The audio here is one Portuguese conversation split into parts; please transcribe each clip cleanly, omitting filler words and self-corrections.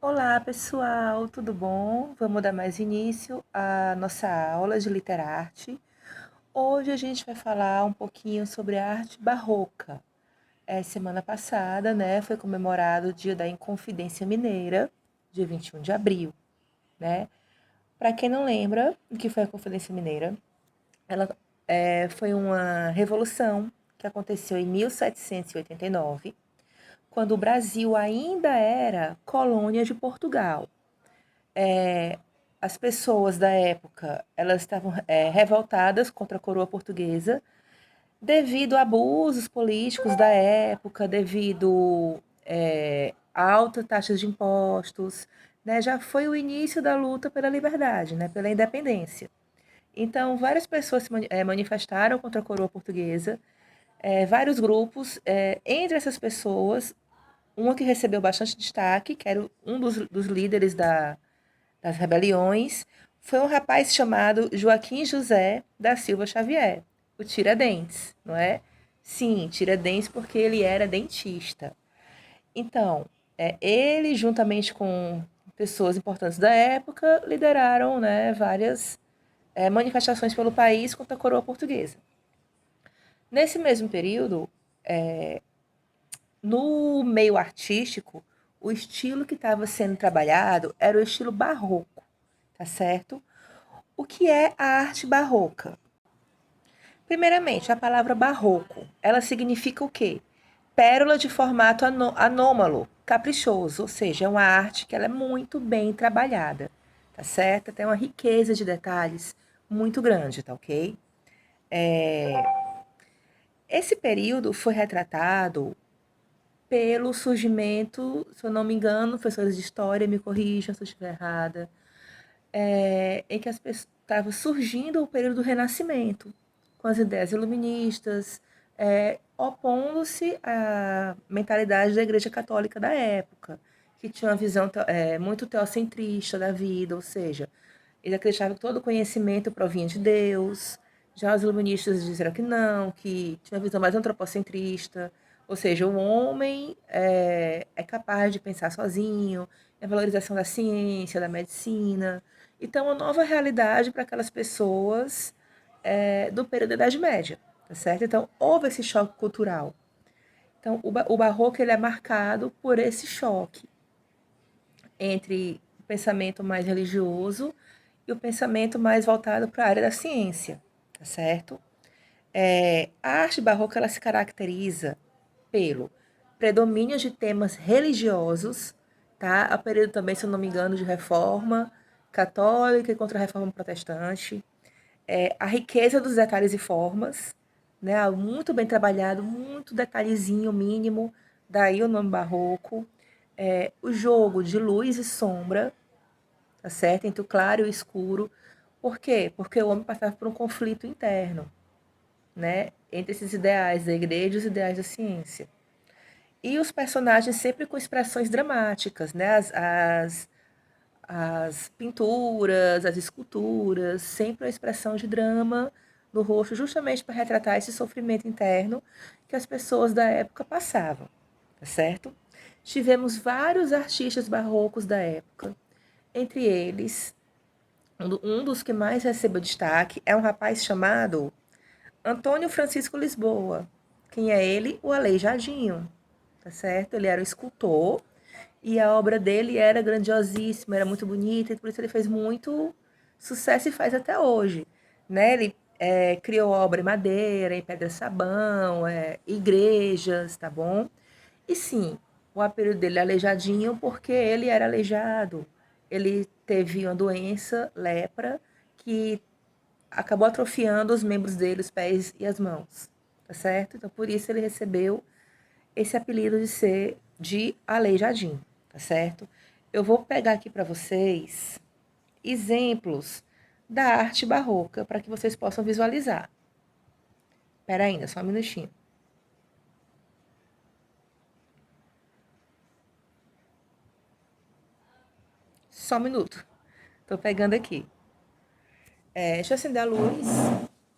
Olá, pessoal, tudo bom? Vamos dar mais início à nossa aula de literarte. Hoje a gente vai falar um pouquinho sobre a arte barroca. Semana passada, né, foi comemorado o Dia da Inconfidência Mineira, dia 21 de abril, né? Para quem não lembra o que foi a Inconfidência Mineira, ela foi uma revolução que aconteceu em 1789, quando o Brasil ainda era colônia de Portugal. As pessoas da época elas estavam revoltadas contra a coroa portuguesa devido a abusos políticos da época, devido a altas taxas de impostos, né? Já foi o início da luta pela liberdade, né? Pela independência. Então, várias pessoas se manifestaram contra a coroa portuguesa, vários grupos. Entre essas pessoas, uma que recebeu bastante destaque, que era um dos líderes das rebeliões, foi um rapaz chamado Joaquim José da Silva Xavier, o Tiradentes, não é? Sim, Tiradentes porque ele era dentista. Então, ele, juntamente com pessoas importantes da época, lideraram, né, várias manifestações pelo país contra a coroa portuguesa. Nesse mesmo período, no meio artístico, o estilo que estava sendo trabalhado era o estilo barroco, tá certo? O que é a arte barroca? Primeiramente, a palavra barroco, ela significa o quê? Pérola de formato anômalo, caprichoso, ou seja, é uma arte que ela é muito bem trabalhada, tá certo? Tem uma riqueza de detalhes muito grande, tá ok? Esse período foi retratado pelo surgimento, se eu não me engano, professores de história me corrijam se eu estiver errada, em que as pessoas estava surgindo o período do Renascimento, com as ideias iluministas, opondo-se à mentalidade da Igreja Católica da época, que tinha uma visão muito teocentrista da vida, ou seja, ele acreditava que todo conhecimento provinha de Deus. Já os iluministas disseram que não, que tinha uma visão mais antropocentrista, ou seja, o homem é capaz de pensar sozinho, a valorização da ciência, da medicina. Então, uma nova realidade para aquelas pessoas do período da Idade Média, tá certo? Então, houve esse choque cultural. Então, o barroco ele é marcado por esse choque entre o pensamento mais religioso e o pensamento mais voltado para a área da ciência, tá certo? A arte barroca ela se caracteriza pelo predomínio de temas religiosos, tá? A período também, se eu não me engano, de reforma católica e contra a reforma protestante, a riqueza dos detalhes e formas, né? Muito bem trabalhado, muito detalhezinho mínimo, daí o nome barroco, o jogo de luz e sombra, tá certo? Entre o claro e o escuro. Por quê? Porque o homem passava por um conflito interno, né? Entre esses ideais da igreja e os ideais da ciência. E os personagens sempre com expressões dramáticas, né? As pinturas, as esculturas, sempre a expressão de drama no rosto, justamente para retratar esse sofrimento interno que as pessoas da época passavam, tá certo? Tivemos vários artistas barrocos da época, entre eles, um dos que mais recebeu destaque é um rapaz chamado Antônio Francisco Lisboa. Quem é ele? O Aleijadinho, tá certo? Ele era um escultor e a obra dele era grandiosíssima, era muito bonita, e por isso ele fez muito sucesso e faz até hoje. Né? Ele criou obra em madeira, em pedra-sabão, igrejas, tá bom? E sim, o apelido dele é Aleijadinho porque ele era aleijado. Ele teve uma doença, lepra, que acabou atrofiando os membros dele, os pés e as mãos, tá certo? Então, por isso ele recebeu esse apelido de ser de Aleijadinho, tá certo? Eu vou pegar aqui para vocês exemplos da arte barroca para que vocês possam visualizar. Espera ainda, só um minutinho. Só um minuto. Tô pegando aqui. Deixa eu acender a luz,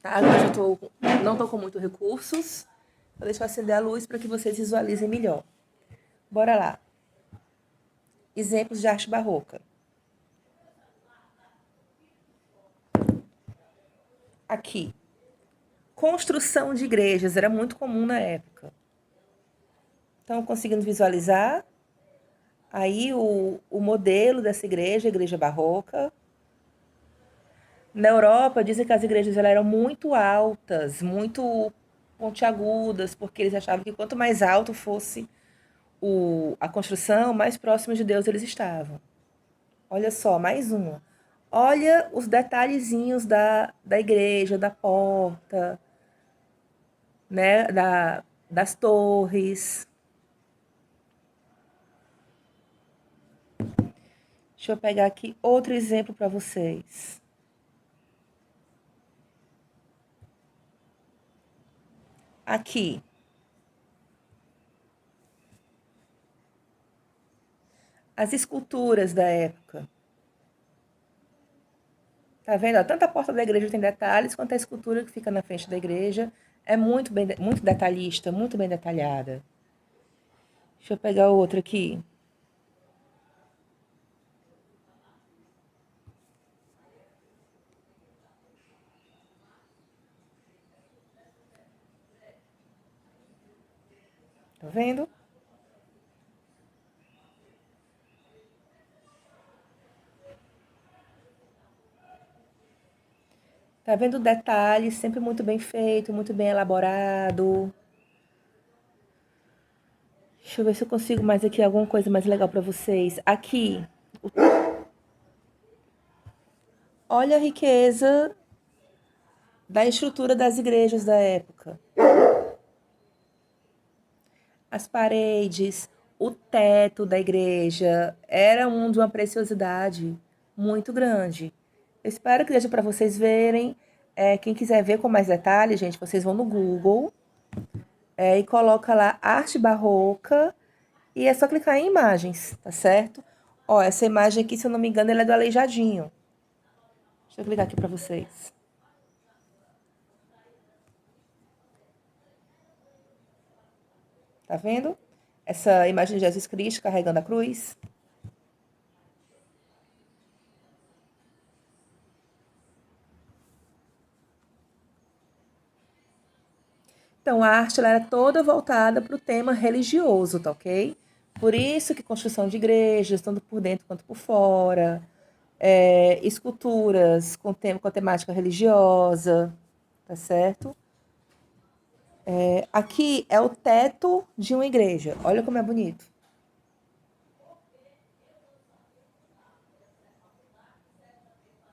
tá? Hoje não tô com muitos recursos. Deixa eu acender a luz para que vocês visualizem melhor. Bora lá. Exemplos de arte barroca. Aqui, construção de igrejas era muito comum na época. Estão conseguindo visualizar aí o modelo dessa igreja, a igreja barroca. Na Europa, dizem que as igrejas elas eram muito altas, muito pontiagudas, porque eles achavam que quanto mais alto fosse a construção, mais próximo de Deus eles estavam. Olha só, mais uma. Olha os detalhezinhos da igreja, da porta, né, das torres. Deixa eu pegar aqui outro exemplo para vocês. Aqui. As esculturas da época. Tá vendo? Ó, tanto a porta da igreja tem detalhes, quanto a escultura que fica na frente da igreja é muito detalhista, muito bem detalhada. Deixa eu pegar outra aqui. Tá vendo? Tá vendo detalhes, sempre muito bem feito, muito bem elaborado. Deixa eu ver se eu consigo mais aqui alguma coisa mais legal para vocês. Aqui, olha a riqueza da estrutura das igrejas da época. As paredes, o teto da igreja era de uma preciosidade muito grande. Eu espero que seja para vocês verem. Quem quiser ver com mais detalhes, gente, vocês vão no Google e coloca lá arte barroca e é só clicar em imagens, tá certo? Ó, essa imagem aqui, se eu não me engano, ela é do Aleijadinho. Deixa eu clicar aqui para vocês. Tá vendo? Essa imagem de Jesus Cristo carregando a cruz. Então, a arte ela era toda voltada para o tema religioso, tá ok? Por isso que construção de igrejas, tanto por dentro quanto por fora, esculturas com temática religiosa, tá certo? Aqui é o teto de uma igreja. Olha como é bonito.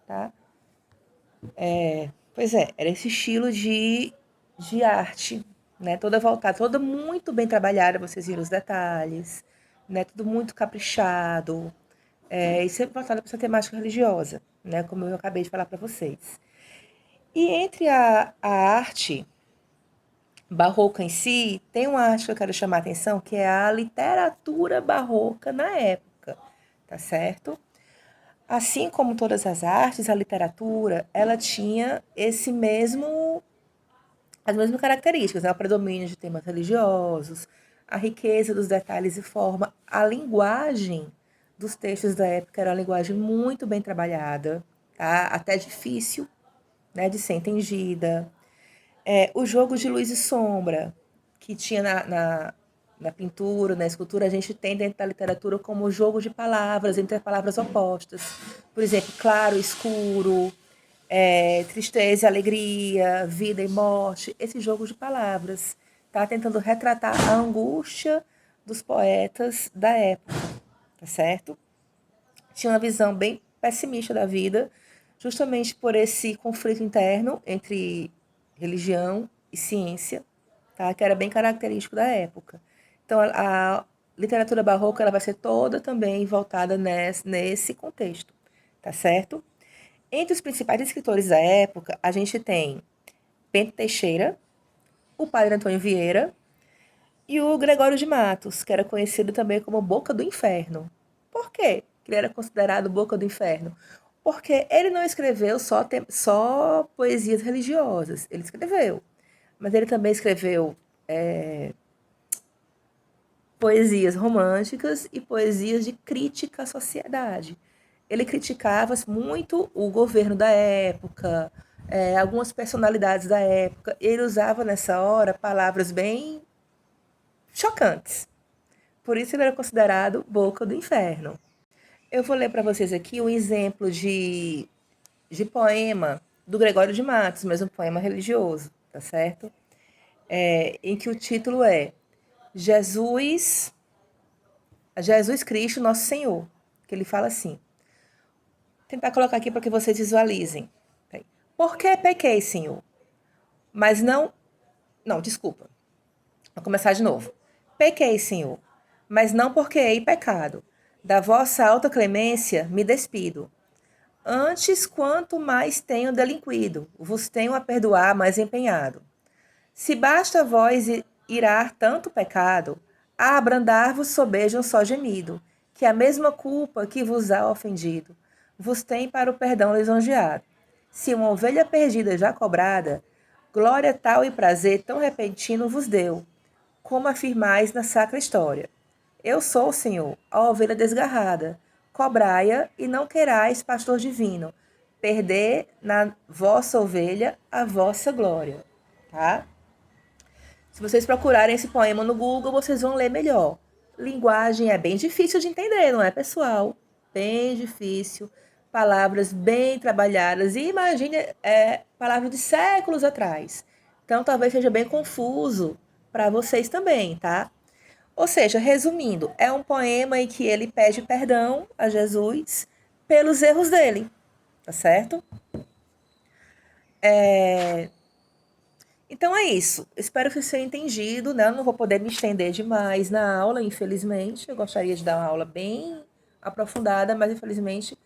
Tá? Pois é, era esse estilo de arte, né? Toda voltada, toda muito bem trabalhada, vocês viram os detalhes, né? Tudo muito caprichado, e sempre voltada para essa temática religiosa, né? Como eu acabei de falar para vocês. E entre a arte barroca em si, tem uma arte que eu quero chamar a atenção, que é a literatura barroca na época, tá certo? Assim como todas as artes, a literatura, ela tinha as mesmas características, né? O predomínio de temas religiosos, a riqueza dos detalhes e forma, a linguagem dos textos da época era uma linguagem muito bem trabalhada, tá? Até difícil, né, de ser entendida. O jogo de luz e sombra que tinha na pintura, na escultura, a gente tem dentro da literatura como jogo de palavras, entre palavras opostas. Por exemplo, claro, escuro, tristeza e alegria, vida e morte. Esse jogo de palavras está tentando retratar a angústia dos poetas da época, tá certo? Tinha uma visão bem pessimista da vida, justamente por esse conflito interno entre religião e ciência, tá? Que era bem característico da época. Então, a literatura barroca ela vai ser toda também voltada nesse contexto, tá certo? Entre os principais escritores da época, a gente tem Bento Teixeira, o Padre Antônio Vieira e o Gregório de Matos, que era conhecido também como Boca do Inferno. Por quê que ele era considerado Boca do Inferno? Porque ele não escreveu só poesias religiosas, ele escreveu. Mas ele também escreveu poesias românticas e poesias de crítica à sociedade. Ele criticava muito o governo da época, algumas personalidades da época. Ele usava nessa hora palavras bem chocantes. Por isso ele era considerado boca do inferno. Eu vou ler para vocês aqui um exemplo de poema do Gregório de Matos, mas um poema religioso, tá certo? Em que o título é Jesus Cristo, nosso Senhor. Que ele fala assim. Vou tentar colocar aqui para que vocês visualizem. Por que pequei, Senhor? Mas não. Não, desculpa. Vou começar de novo. Pequei, Senhor, mas não porque hei pecado. Da vossa alta clemência me despido. Antes, quanto mais tenho delinquido, vos tenho a perdoar mais empenhado. Se basta a vós irar tanto pecado, a abrandar-vos sobejam só gemido, que a mesma culpa que vos há ofendido, vos tem para o perdão lisonjeado. Se uma ovelha perdida já cobrada, glória tal e prazer tão repentino vos deu, como afirmais na sacra história. Eu sou, Senhor, a ovelha desgarrada. Cobrai-a e não querais, pastor divino, perder na vossa ovelha a vossa glória. Tá? Se vocês procurarem esse poema no Google, vocês vão ler melhor. Linguagem é bem difícil de entender, não é, pessoal? Bem difícil. Palavras bem trabalhadas. E imagine, palavras de séculos atrás. Então, talvez seja bem confuso para vocês também, tá? Ou seja, resumindo, é um poema em que ele pede perdão a Jesus pelos erros dele, tá certo? Então é isso. Espero que você tenha entendido, né? Eu não vou poder me estender demais na aula, infelizmente. Eu gostaria de dar uma aula bem aprofundada, mas infelizmente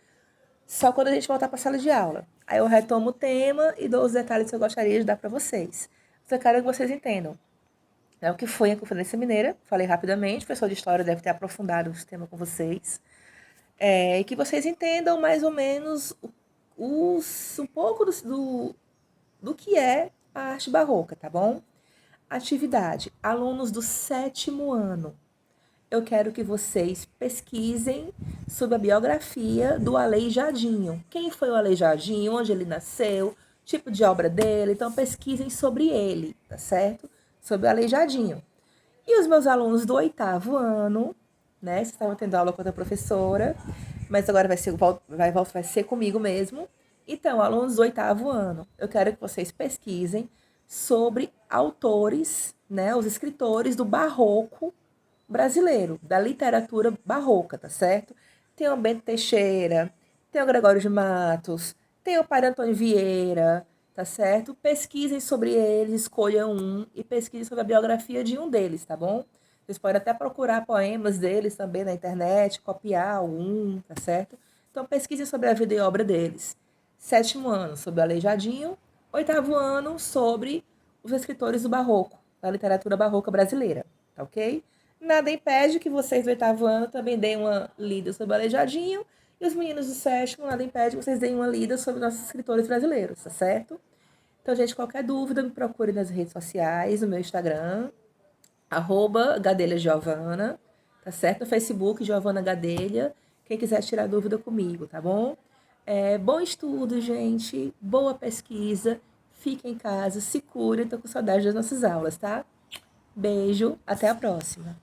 só quando a gente voltar para a sala de aula. Aí eu retomo o tema e dou os detalhes que eu gostaria de dar para vocês. Eu quero que vocês entendam. O que foi a Conferência Mineira? Falei rapidamente, o professor de História deve ter aprofundado o tema com vocês. E que vocês entendam mais ou menos um pouco do que é a arte barroca, tá bom? Atividade: alunos do 7º ano. Eu quero que vocês pesquisem sobre a biografia do Aleijadinho. Quem foi o Aleijadinho, onde ele nasceu, tipo de obra dele. Então, pesquisem sobre ele, tá certo? Sobre o Aleijadinho. E os meus alunos do 8º ano, né? Vocês estavam tendo aula com outra professora, mas agora vai ser comigo mesmo. Então, alunos do 8º ano, eu quero que vocês pesquisem sobre autores, né? Os escritores do barroco brasileiro, da literatura barroca, tá certo? Tem o Bento Teixeira, tem o Gregório de Matos, tem o Padre Antônio Vieira, tá certo? Pesquisem sobre eles, escolham um e pesquisem sobre a biografia de um deles, tá bom? Vocês podem até procurar poemas deles também na internet, copiar algum, tá certo? Então pesquisem sobre a vida e obra deles. 7º ano, sobre o Aleijadinho. 8º ano, sobre os escritores do barroco, da literatura barroca brasileira, tá ok? Nada impede que vocês do 8º ano também deem uma lida sobre o Aleijadinho, e os meninos do 7º, nada impede que vocês deem uma lida sobre nossos escritores brasileiros, tá certo? Então, gente, qualquer dúvida, me procure nas redes sociais, no meu Instagram, @gadelhagiovana, tá certo? No Facebook, Giovana Gadelha, quem quiser tirar dúvida comigo, tá bom? Bom estudo, gente, boa pesquisa, fiquem em casa, se curem, tô com saudade das nossas aulas, tá? Beijo, até a próxima.